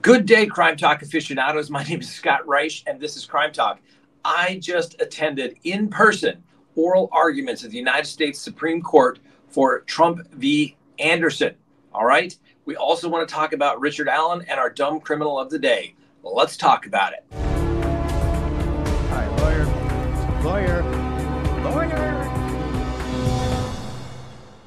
Good day, Crime Talk aficionados. My name is Scott Reich, and this is Crime Talk. I just attended in person oral arguments at the United States Supreme Court for Trump v. Anderson. All right. We also want to talk about Richard Allen and our dumb criminal of the day. Let's talk about it. All right, lawyer.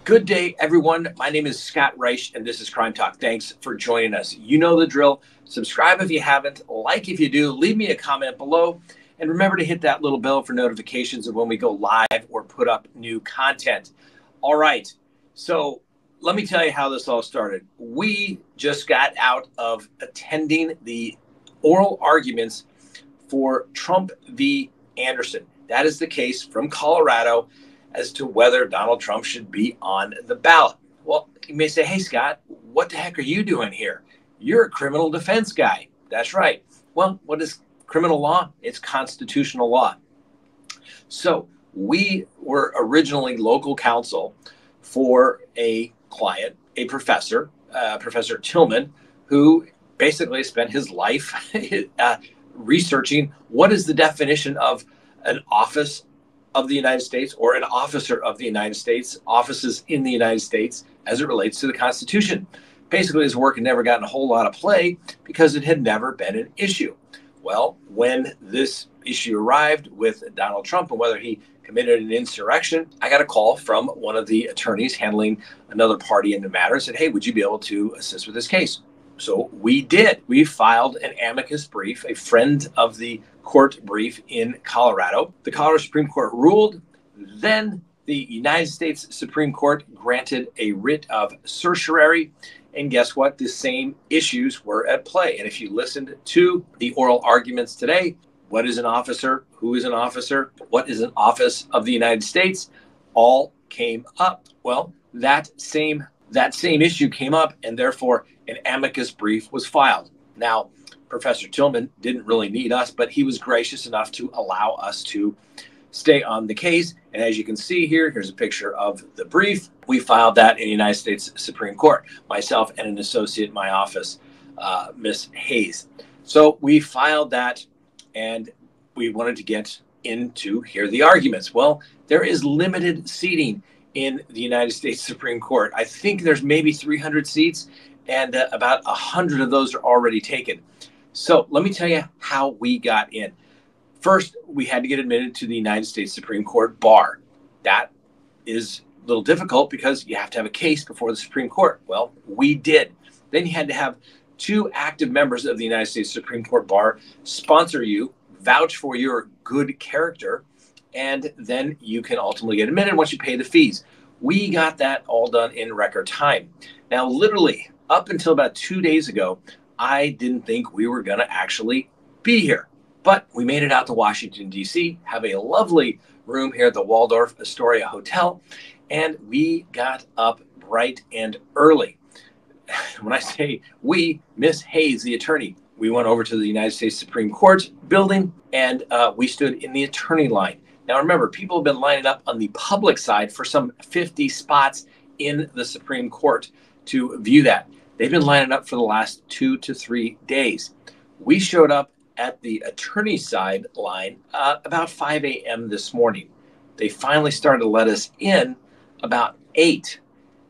Good day, everyone. My name is Scott Reich, and this is Crime Talk. Thanks for joining us. You know the drill. Subscribe if you haven't, like if you do, leave me a comment below, and remember to hit that little bell for notifications of when we go live or put up new content. All right, so let me tell you how this all started. We just got out of attending the oral arguments for Trump v. Anderson. That is the case from Colorado as to whether Donald Trump should be on the ballot. Well, you may say, hey, Scott, what the heck are you doing here? You're a criminal defense guy. That's right. Well, what is criminal law? It's constitutional law. So we were originally local counsel for a client, a professor, Professor Tillman, who basically spent his life researching what is the definition of an office of the United States or an officer of the United States, offices in the United States as it relates to the Constitution. Basically, his work had never gotten a whole lot of play because it had never been an issue. Well, when this issue arrived with Donald Trump and whether he committed an insurrection, I got a call from one of the attorneys handling another party in the matter and said, hey, would you be able to assist with this case? So we did. We filed an amicus brief, a friend of the court brief in Colorado. The Colorado Supreme Court ruled. Then the United States Supreme Court granted a writ of certiorari. And guess what? The same issues were at play. And if you listened to the oral arguments today, what is an officer? Who is an officer? What is an office of the United States? All came up. Well, that same issue came up, and therefore an amicus brief was filed. Now, Professor Tillman didn't really need us, but he was gracious enough to allow us to stay on the case. And as you can see here, here's a picture of the brief. We filed that in the United States Supreme Court, myself and an associate in my office, Miss Hayes. So we filed that, and we wanted to get in to hear the arguments. Well, there is limited seating in the United States Supreme Court. I think there's maybe 300 seats, and about 100 of those are already taken. So let me tell you how we got in. First, we had to get admitted to the United States Supreme Court bar. That is a little difficult because you have to have a case before the Supreme Court. Well, we did. Then you had to have 2 active members of the United States Supreme Court bar sponsor you, vouch for your good character, and then you can ultimately get admitted once you pay the fees. We got that all done in record time. Now, literally, up until about 2 days ago, I didn't think we were going to actually be here. But we made it out to Washington, D.C., have a lovely room here at the Waldorf Astoria Hotel, and we got up bright and early. When I say we, Miss Hayes, the attorney, we went over to the United States Supreme Court building, and we stood in the attorney line. Now, remember, people have been lining up on the public side for some 50 spots in the Supreme Court to view that. They've been lining up for the last 2 to 3 days. We showed up at the attorney side line about 5 a.m. this morning. They finally started to let us in about 8.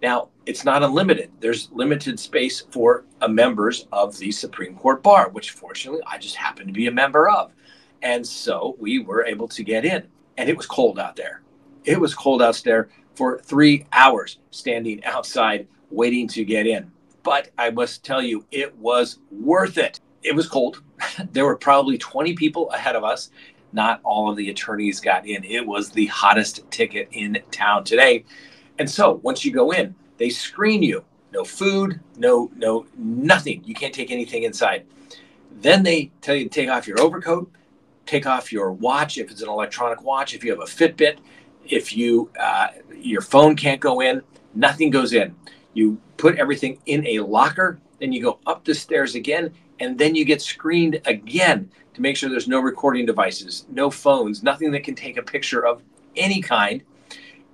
Now, it's not unlimited. There's limited space for members of the Supreme Court bar, which fortunately I just happened to be a member of. And so we were able to get in. And it was cold out there. It was cold out there for 3 hours standing outside waiting to get in. But I must tell you, it was worth it. It was cold. There were probably 20 people ahead of us. Not all of the attorneys got in. It was the hottest ticket in town today. And so once you go in, they screen you. No food, nothing. You can't take anything inside. Then they tell you to take off your overcoat, take off your watch if it's an electronic watch, if you have a Fitbit, if you your phone can't go in, nothing goes in. You put everything in a locker, then you go up the stairs again, and then you get screened again to make sure there's no recording devices, no phones, nothing that can take a picture of any kind.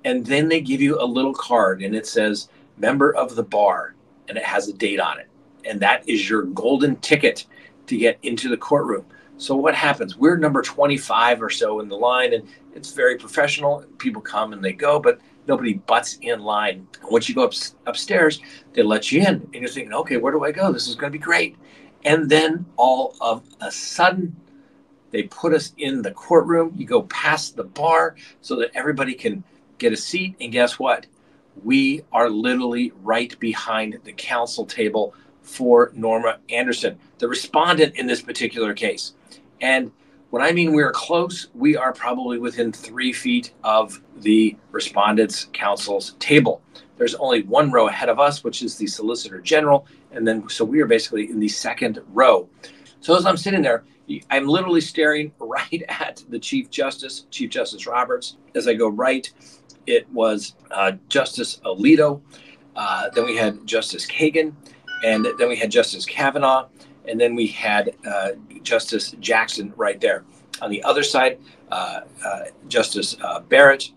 And then they give you a little card, and it says member of the bar, and it has a date on it. and that is your golden ticket to get into the courtroom. So what happens? We're number 25 or so in the line, and it's very professional. People come and they go, but nobody butts in line. Once you go upstairs, they let you in, and you're thinking, okay, where do I go? This is going to be great. And then all of a sudden, they put us in the courtroom. You go past the bar so that everybody can get a seat. And guess what? We are literally right behind the counsel table for Norma Anderson, the respondent in this particular case. And when I mean we're close, we are probably within 3 feet of the respondent's counsel's table. There's only one row ahead of us, which is the Solicitor General. And then, so we are basically in the second row. So as I'm sitting there, I'm literally staring right at the Chief Justice Roberts. As I go right, it was Justice Alito. Then we had Justice Kagan. And then we had Justice Kavanaugh. And then we had Justice Jackson right there. On the other side, Justice Barrett,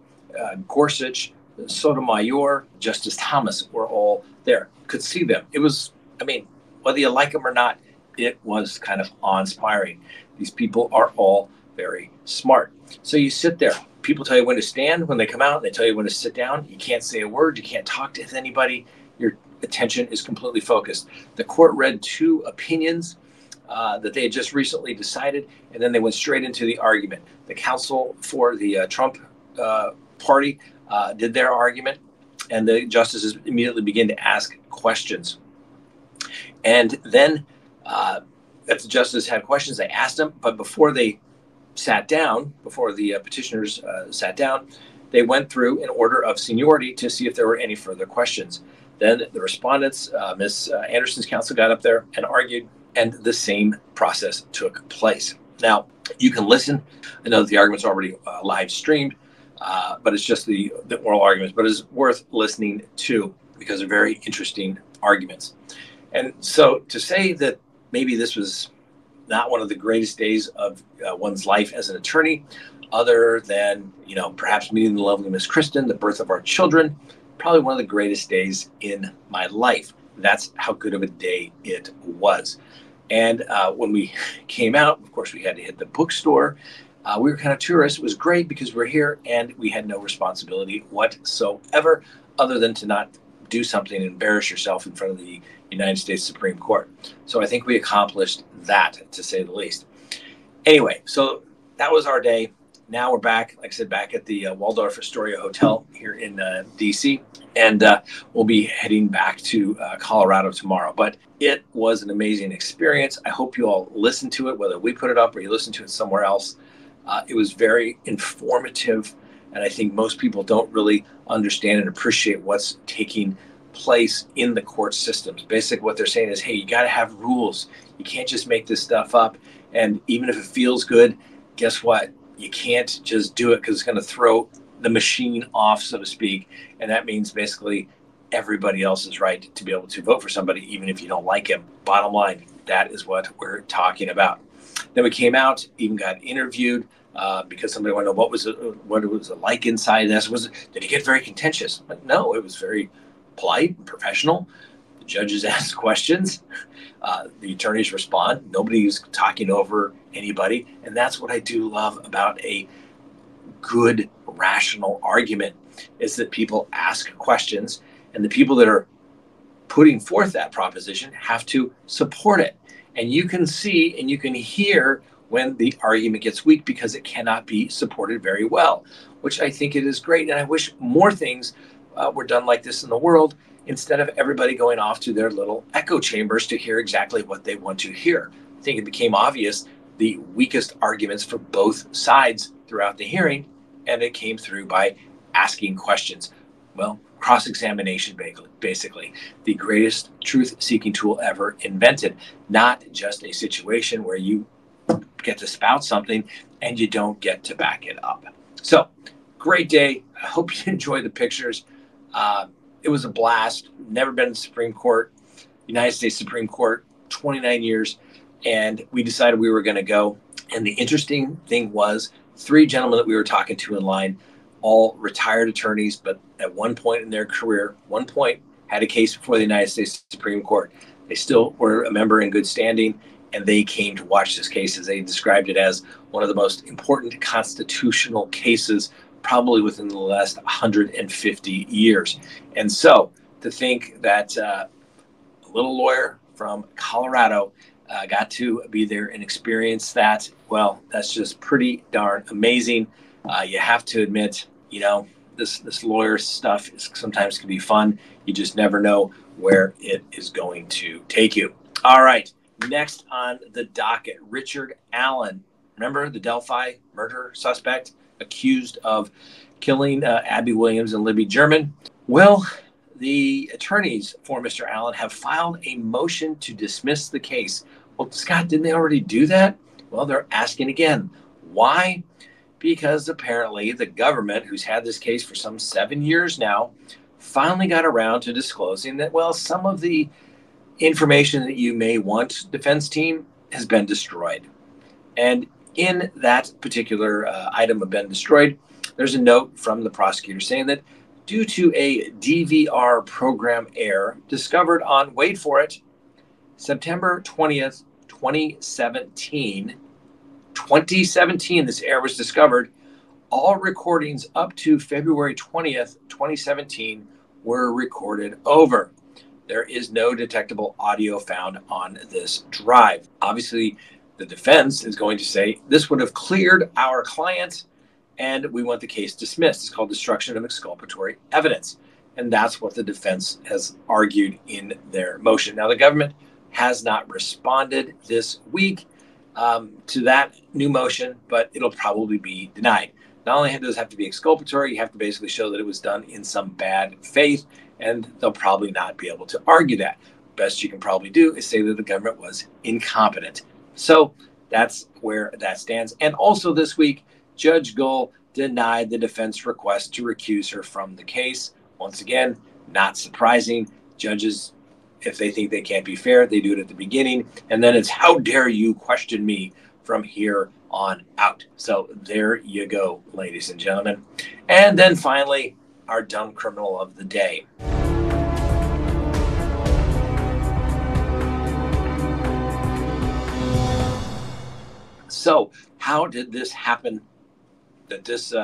Gorsuch, Sotomayor, Justice Thomas were all there. Could see them. It was, I mean, whether you like them or not, it was kind of awe-inspiring. These people are all very smart. So you sit there. People tell you when to stand when they come out. They tell you when to sit down. You can't say a word. You can't talk to anybody. Your attention is completely focused. The court read 2 opinions that they had just recently decided, and then they went straight into the argument. The counsel for the Trump party did their argument, and the justices immediately began to ask questions. And then if the justices had questions, they asked them, but before they sat down, before the petitioners sat down, they went through in order of seniority to see if there were any further questions. Then the respondents, Ms. Anderson's counsel, got up there and argued, and the same process took place. Now, you can listen. I know that the argument's already live streamed, but it's just the oral arguments, but it's worth listening to because they're very interesting arguments. And so to say that maybe this was not one of the greatest days of one's life as an attorney, other than, perhaps meeting the lovely Miss Kristen, the birth of our children, probably one of the greatest days in my life. That's how good of a day it was. And when we came out, of course, we had to hit the bookstore. We were kind of tourists. It was great because we're here and we had no responsibility whatsoever other than to not do something and embarrass yourself in front of the United States Supreme Court. So I think we accomplished that, to say the least. Anyway, so that was our day. Now we're back, like I said, back at the Waldorf Astoria Hotel here in D.C., and we'll be heading back to Colorado tomorrow. But it was an amazing experience. I hope you all listened to it, whether we put it up or you listened to it somewhere else. It was very informative, and I think most people don't really understand and appreciate what's taking place in the court systems. Basically, what they're saying is, hey, you got to have rules. You can't just make this stuff up. And even if it feels good, guess what? You can't just do it because it's going to throw the machine off, so to speak. And that means basically everybody else is right to be able to vote for somebody, even if you don't like him. Bottom line, that is what we're talking about. Then we came out, even got interviewed because somebody wanted to know what it was like inside this. Did it get very contentious? Like, no, it was very polite and professional. The judges ask questions. The attorneys respond. Nobody's talking over anybody. And that's what I do love about a good, rational argument, is that people ask questions, and the people that are putting forth that proposition have to support it. And you can see and you can hear when the argument gets weak because it cannot be supported very well, which I think it is great. And I wish more things were done like this in the world, instead of everybody going off to their little echo chambers to hear exactly what they want to hear. I think it became obvious the weakest arguments for both sides throughout the hearing, and it came through by asking questions. Well, cross-examination, basically, the greatest truth-seeking tool ever invented, not just a situation where you get to spout something and you don't get to back it up. So, great day. I hope you enjoyed the pictures. It was a blast. Never been to the Supreme Court, United States Supreme Court, 29 years. And we decided we were going to go. And the interesting thing was 3 gentlemen that we were talking to in line, all retired attorneys, but at one point in their career, had a case before the United States Supreme Court. They still were a member in good standing, and they came to watch this case as they described it as one of the most important constitutional cases probably within the last 150 years. And so to think that a little lawyer from Colorado got to be there and experience that, well, that's just pretty darn amazing. You have to admit, this lawyer stuff sometimes can be fun. You just never know where it is going to take you. All right, next on the docket, Richard Allen. Remember the Delphi murder suspect accused of killing Abby Williams and Libby German? Well, the attorneys for Mr. Allen have filed a motion to dismiss the case. Well, Scott, didn't they already do that? Well, they're asking again. Why? Because apparently the government, who's had this case for some 7 years now, finally got around to disclosing that, well, some of the information that you may want, defense team, has been destroyed. And in that particular item of been destroyed, there's a note from the prosecutor saying that due to a DVR program error discovered on, wait for it, September 20th, 2017, this error was discovered, all recordings up to February 20th, 2017 were recorded over. There is no detectable audio found on this drive. Obviously, the defense is going to say this would have cleared our client and we want the case dismissed. It's called destruction of exculpatory evidence. And that's what the defense has argued in their motion. Now, the government has not responded this week to that new motion, but it'll probably be denied. Not only does it have to be exculpatory, you have to basically show that it was done in some bad faith, and they'll probably not be able to argue that. Best you can probably do is say that the government was incompetent. So that's where that stands. And also this week, Judge Gull denied the defense request to recuse her from the case. Once again, not surprising. Judges, if they think they can't be fair, they do it at the beginning. And then it's, how dare you question me from here on out. So there you go, ladies and gentlemen. And then finally, our dumb criminal of the day. So how did this happen that this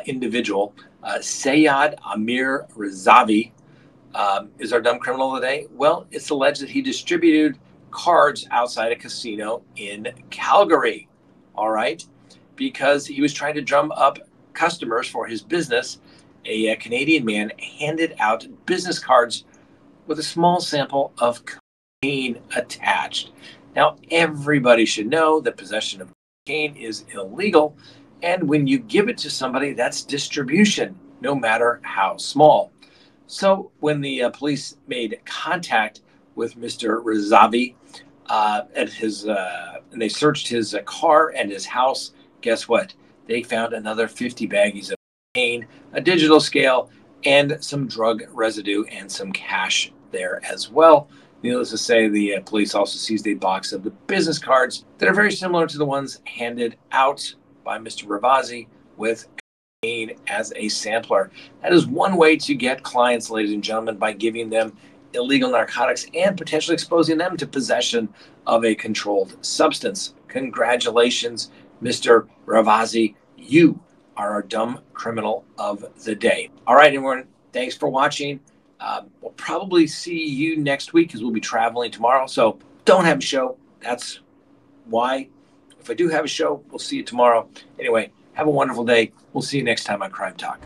individual, Sayad Amir Razavi, is our dumb criminal of the day? Well, it's alleged that he distributed cards outside a casino in Calgary, all right, because he was trying to drum up customers for his business. A Canadian man handed out business cards with a small sample of cocaine attached. Now, everybody should know that possession of cocaine is illegal, and when you give it to somebody, that's distribution, no matter how small. So when the police made contact with Mr. Razavi at his, and they searched his car and his house, guess what? They found another 50 baggies of cocaine, a digital scale, and some drug residue and some cash there as well. Needless to say, the police also seized a box of the business cards that are very similar to the ones handed out by Mr. Razavi with cocaine as a sampler. That is one way to get clients, ladies and gentlemen, by giving them illegal narcotics and potentially exposing them to possession of a controlled substance. Congratulations, Mr. Razavi. You are our dumb criminal of the day. All right, everyone, thanks for watching. We'll probably see you next week because we'll be traveling tomorrow. So don't have a show. That's why. If I do have a show, we'll see you tomorrow. Anyway, have a wonderful day. We'll see you next time on Crime Talk.